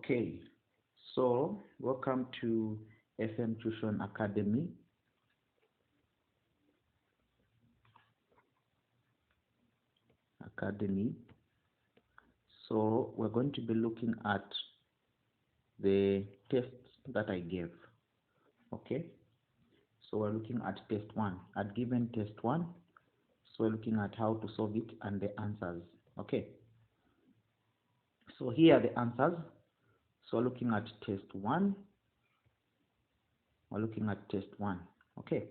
Okay, so welcome to FM Tuition Academy. So we're going to be looking at the tests that I gave. Okay, so we're looking at test 1. I'd given test 1, so we're looking at how to solve it and the answers. Okay, so here are the answers. So we're looking at test 1. We're looking at test 1. Okay,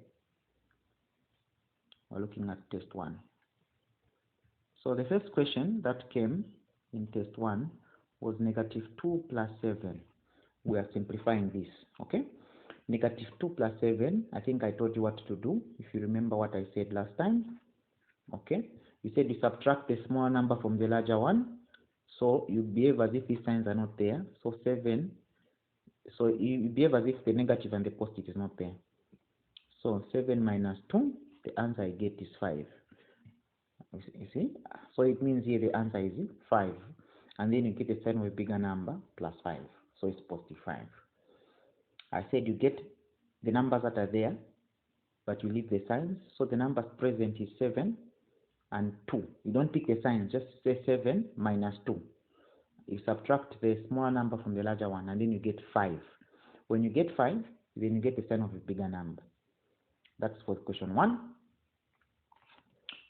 we're looking at test 1. So the first question that came in test 1 was -2 plus 7. We are simplifying this, okay? -2 plus 7, I think I told you what to do, if you remember what I said last time, okay? You said you subtract the small number from the larger one, so you behave as if these signs are not there. So 7, so you behave as if the negative and the positive is not there. So 7 minus 2, the answer I get is 5. You see, so it means here the answer is 5, and then you get a sign of a bigger number plus 5, so it's positive 5. I said you get the numbers that are there, but you leave the signs. So the numbers present is 7 and 2. You don't pick the signs, just say 7 minus 2. You subtract the smaller number from the larger one, and then you get 5. When you get 5, then you get the sign of a bigger number. That's for question 1.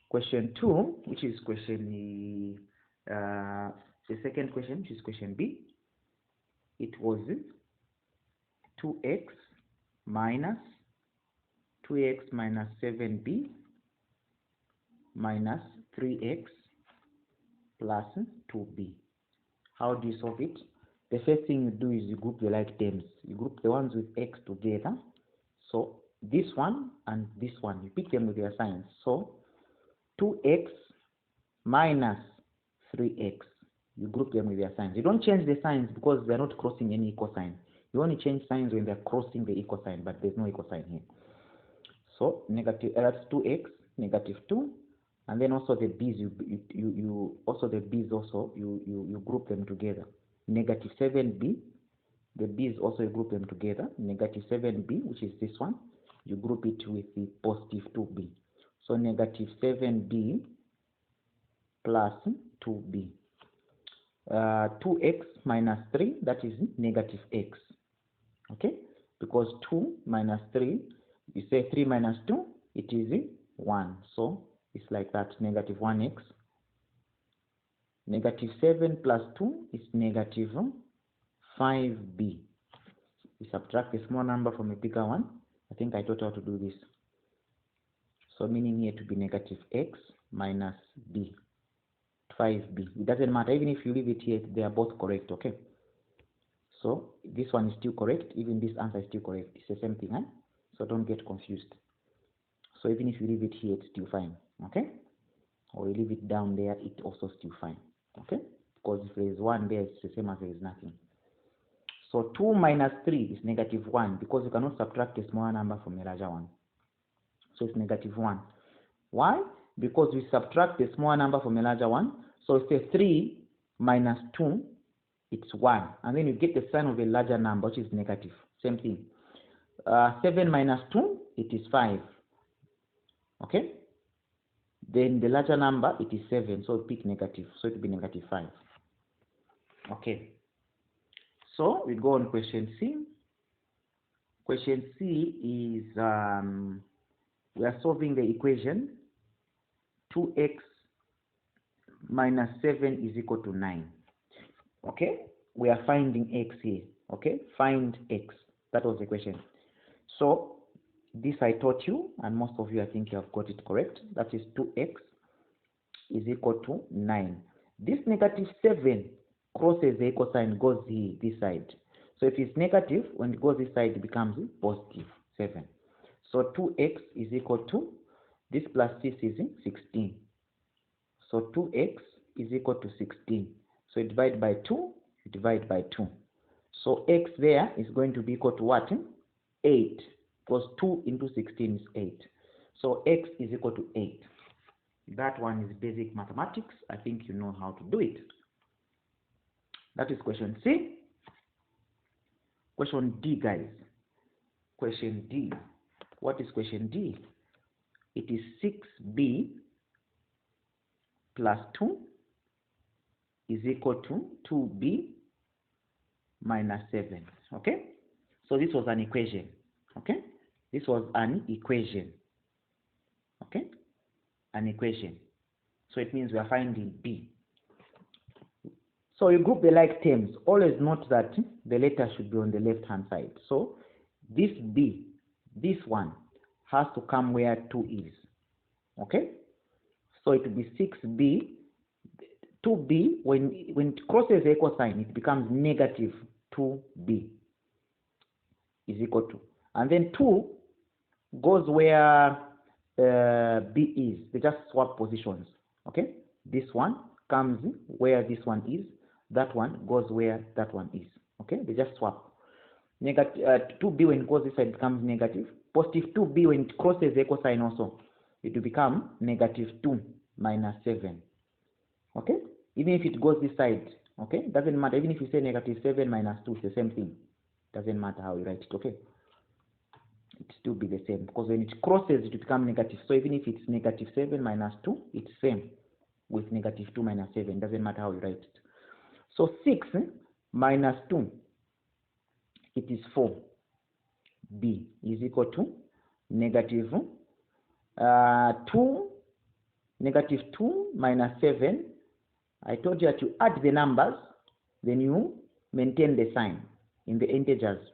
Question 2, which is question the second question, which is question B, it was 2x minus 7b minus 3x plus 2b. How do you solve it? The first thing you do is you group the like terms. You group the ones with x together. So this one and this one, you pick them with their signs. So 2x minus 3x, you group them with their signs. You don't change the signs because they're not crossing any equal sign. You only change signs when they're crossing the equal sign, but there's no equal sign here. So that's 2x, -2, and then also the b's you group them together. -7b, the b's also you group them together. -7b, which is this one, you group it with the positive 2b. So -7b plus 2b. 2x minus 3, that is -x. Okay, because 2 minus 3, you say 3 minus 2, it is 1. So it's like that, -1x. -7 plus 2 is -5b. You subtract a small number from a bigger one. I think I taught you how to do this. So meaning here to be -x minus b, 5b. It doesn't matter, even if you leave it here, they are both correct, okay? So this one is still correct, even this answer is still correct. It's the same thing, huh? So don't get confused. So even if you leave it here, it's still fine, okay? Or you leave it down there, it's also still fine, okay? Because if there is 1 there, it's the same as there is nothing. So 2 minus 3 is -1, because you cannot subtract a smaller number from a larger one. So it's -1. Why? Because we subtract the smaller number from a larger one. So say 3 minus 2, it's 1. And then you get the sign of a larger number, which is negative. Same thing. 7 minus 2, it is 5. Okay? Then the larger number, it is 7. So pick negative. So it will be -5. Okay. So we go on question C. Question C is, we are solving the equation 2x minus 7 is equal to 9. Okay, we are finding x here. Okay, find x. That was the question. So this I taught you, and most of you, I think you have got it correct. That is 2x is equal to 9. This -7 crosses the equal sign, goes here, this side. So if it's negative, when it goes this side, it becomes positive 7. So 2x is equal to, this plus this is 16. So 2x is equal to 16. So you divide by 2, you divide by 2. So x there is going to be equal to what? 8. Because 2 into 16 is 8. So x is equal to 8. That one is basic mathematics. I think you know how to do it. That is question C. Question D, guys. Question D. What is question D? It is 6b plus 2 is equal to 2b minus 7. Okay? So this was an equation. Okay? This was an equation. Okay? An equation. So it means we are finding b. So you group the like terms. Always note that the letter should be on the left hand side. So this b, this one, has to come where 2 is. Okay? So it will be 6b. 2b, when it crosses the equal sign, it becomes negative 2b is equal to. And then 2 goes where b is. They just swap positions. Okay? This one comes where this one is. That one goes where that one is. Okay? They just swap. Negative 2b when it goes this side becomes negative. Positive 2b when it crosses the equal sign also, it will become negative 2 minus 7. Okay? Even if it goes this side, okay? Doesn't matter. Even if you say negative 7 minus 2, it's the same thing. Doesn't matter how you write it, okay? It still be the same, because when it crosses, it will become negative. So even if it's negative 7 minus 2, it's same with negative 2 minus 7. Doesn't matter how you write it. So 6 minus 2, it is 4. B is equal to negative 2, negative 2 minus 7. I told you that you add the numbers, then you maintain the sign in the integers.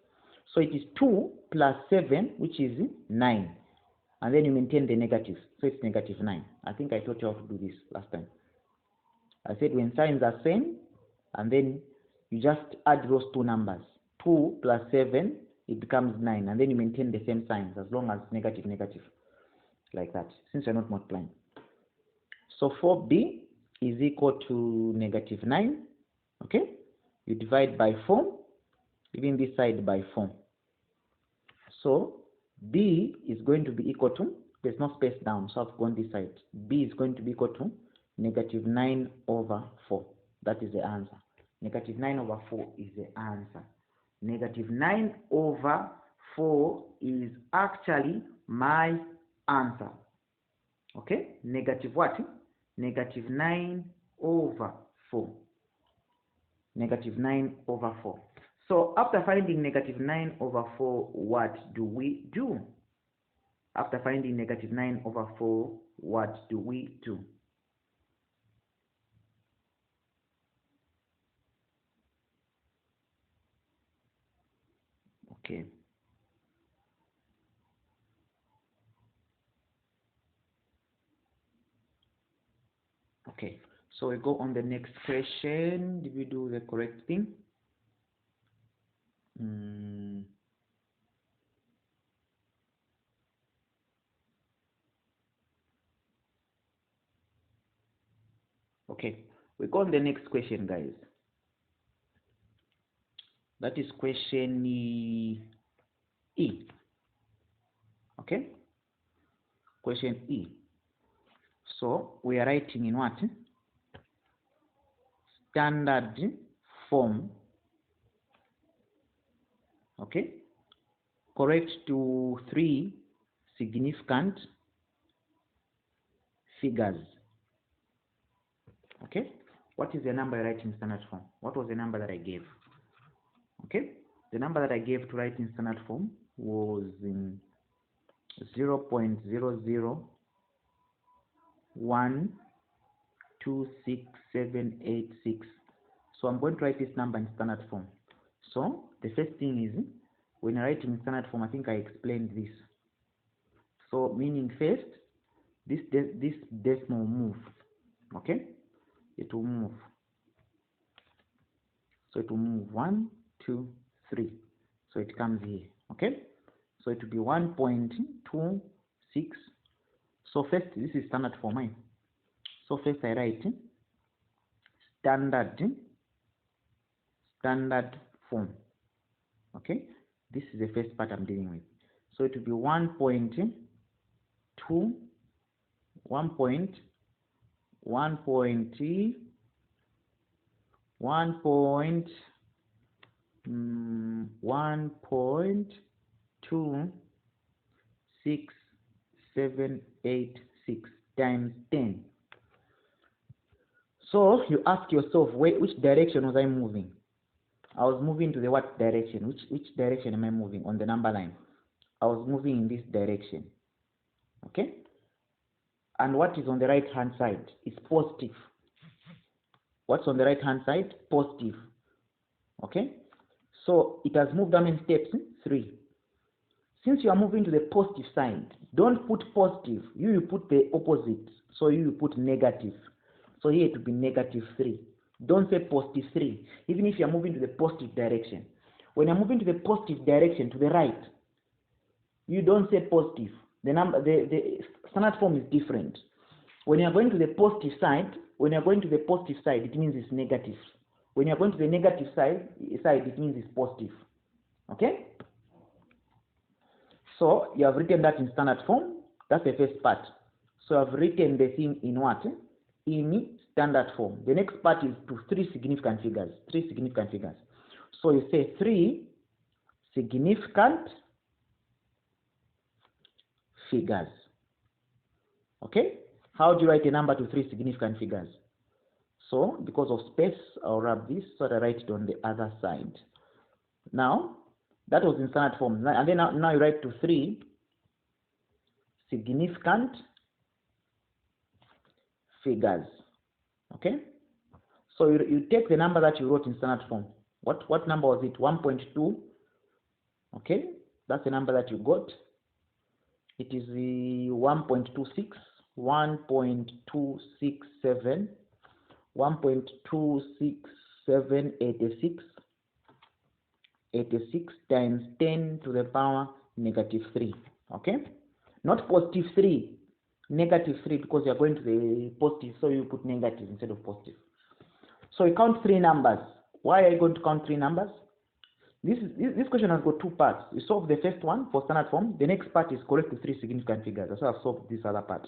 So it is 2 plus 7, which is 9. And then you maintain the negative. So it's negative 9. I think I taught you how to do this last time. I said when signs are same, and then you just add those two numbers. 2 plus 7, it becomes 9. And then you maintain the same signs as long as negative, negative. Like that, since you're not multiplying. So 4b is equal to negative 9. Okay? You divide by 4, even this side by 4. So b is going to be equal to, there's no space down, so I've gone this side. B is going to be equal to negative 9 over 4. That is the answer. Negative 9 over 4 is the answer. Negative 9 over 4 is actually my answer. Okay? Negative what? Negative 9 over 4. Negative 9 over 4. So after finding negative 9 over 4, what do we do? After finding negative 9 over 4, what do we do? Okay. Okay. So we go on the next question. Did we do the correct thing? Okay. We go on the next question, guys. That is question E. Okay? Question E. So we are writing in what? Standard form. Okay? Correct to 3 significant figures. Okay? What is the number I write in standard form? What was the number that I gave? Okay? The number that I gave to write in standard form was in 0.001267886. So I'm going to write this number in standard form. So the first thing is, when I write in standard form, I think I explained this. So meaning first, this decimal will move. Okay? It will move. So it will move 1, 2, 3. So it comes here. Okay? So it will be 1.26. So first, this is standard form. Right? So first I write standard form. Okay? This is the first part I'm dealing with. So it will be 1.2, 1.2 1.26786 times 10. So you ask yourself, which direction was I moving? I was moving to the what direction? Which direction am I moving on the number line? I was moving in this direction. Okay? And what is on the right hand side? It's positive. What's on the right hand side? Positive. Okay? So it has moved how many steps? 3. Since you are moving to the positive side, don't put positive. You put the opposite. So you put negative. So here it will be -3. Don't say +3. Even if you are moving to the positive direction. When you're moving to the positive direction, to the right, you don't say positive. The standard form is different. When you're going to the positive side, it means it's negative. When you're going to the negative side, it means it's positive. Okay? So you have written that in standard form. That's the first part. So I've written the thing in what? In standard form. The next part is to 3 significant figures. 3 significant figures. So you say 3 significant figures. Okay? How do you write a number to 3 significant figures? So because of space, I'll wrap this so that I write it on the other side. Now, that was in standard form. And then now you write to 3 significant figures. Okay? So you take the number that you wrote in standard form. What number was it? 1.2. Okay? That's the number that you got. It is the 1.26, 1.267, 1.26786, 86 times 10 to the power -3. Okay? Not +3, -3, because you are going to the positive, so you put negative instead of positive. So you count 3 numbers. Why are you going to count 3 numbers? This question has got 2 parts. You solve the first one for standard form. The next part is correct to 3 significant figures. So I've solved this other part.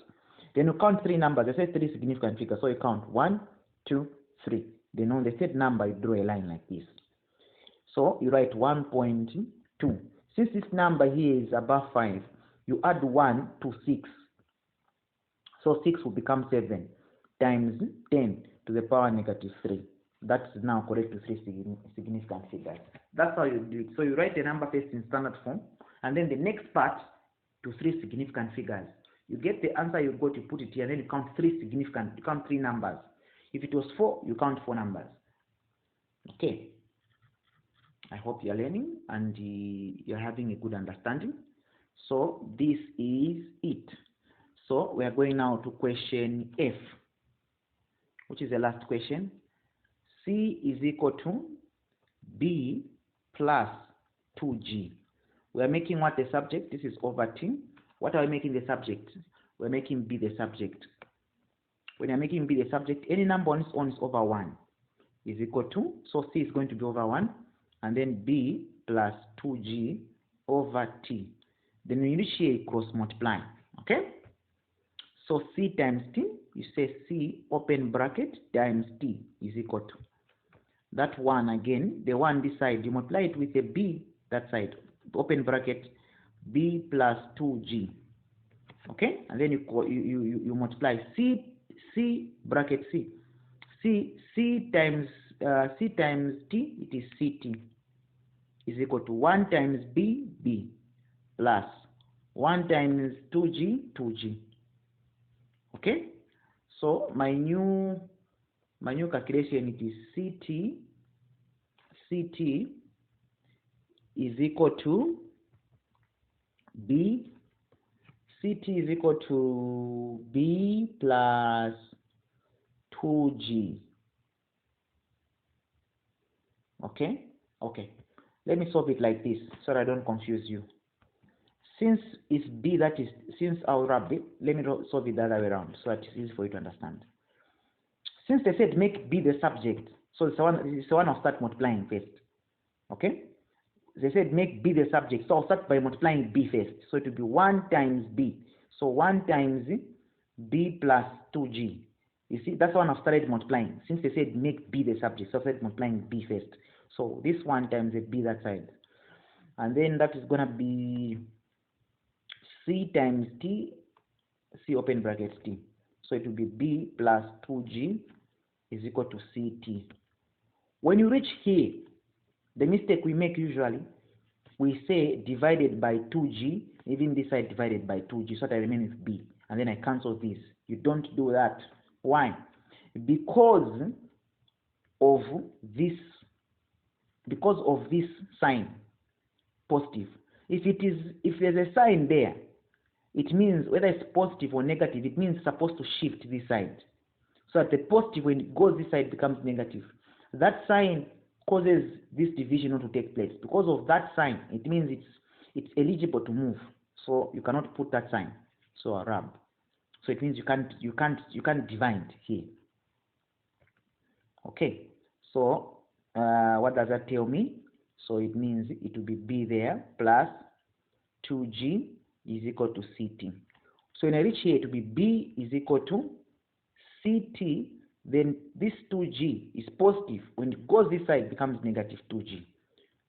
Then you count 3 numbers. I said 3 significant figures. So you count 1, 2, 3. Then on the third number, you draw a line like this. So you write 1.2. Since this number here is above 5, you add 1 to 6. So 6 will become 7 times 10 to the power -3. That's now correct to 3 significant figures. That's how you do it. So you write the number first in standard form, and then the next part to 3 significant figures. You get the answer you got, you put it here, and then you count 3 significant, you count 3 numbers. If it was 4, you count 4 numbers. Okay. I hope you're learning and you're having a good understanding. So this is it. So we are going now to question F, which is the last question. C is equal to B plus 2G. We are making what the subject? This is over T. What are we making the subject? We're making B the subject. When you're making B the subject, any number on its own is over 1 is equal to, so C is going to be over 1, and then B plus 2G over T. Then we initiate cross multiply. Okay? So C times T, you say C open bracket times T is equal to that 1 again, the 1 this side, you multiply it with a B that side, open bracket, B plus 2G. Okay? And then you multiply C bracket C. C times T, it is CT is equal to 1 times B plus 1 times 2G. Okay? So my new calculation, it is CT is equal to B. CT is equal to B plus 2G. Okay? Okay. Let me solve it like this so that I don't confuse you. Since it's B, that is, since I'll wrap it, let me solve it the other way around so that it's easy for you to understand. Since they said make B the subject, so it's the one I'll start multiplying first. Okay? They said make B the subject, so I'll start by multiplying B first. So it will be 1 times B. So 1 times B plus 2G. You see, that's one I've started multiplying. Since they said make B the subject, so I started multiplying B first. So this 1 times the B that side. and then that is gonna be C times T, C open brackets T. So it will be B plus 2G is equal to CT. When you reach here, the mistake we make usually, we say divided by 2G, even this side divided by 2G, so that I remain with B, and then I cancel this. You don't do that. Why? Because of this sign, positive. If there's a sign there, it means whether it's positive or negative, it means it's supposed to shift this side. So that the positive, when it goes this side, becomes negative. That sign causes this division not to take place. Because of that sign, it means it's eligible to move. So you cannot put that sign. So a rub. So it means you can't divide here. Okay. So what does that tell me? So it means it will be B there plus 2G is equal to CT. So when I reach here, it will be B is equal to CT, then this 2G is positive. When it goes this side, it becomes negative 2G.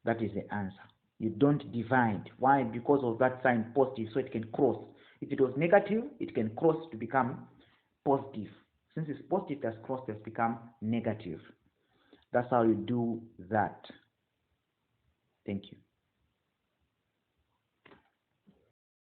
That is the answer. You don't divide. Why? Because of that sign positive, so it can cross. If it was negative, it can cross to become positive. Since it's positive, it has crossed, it has become negative. That's how you do that. Thank you.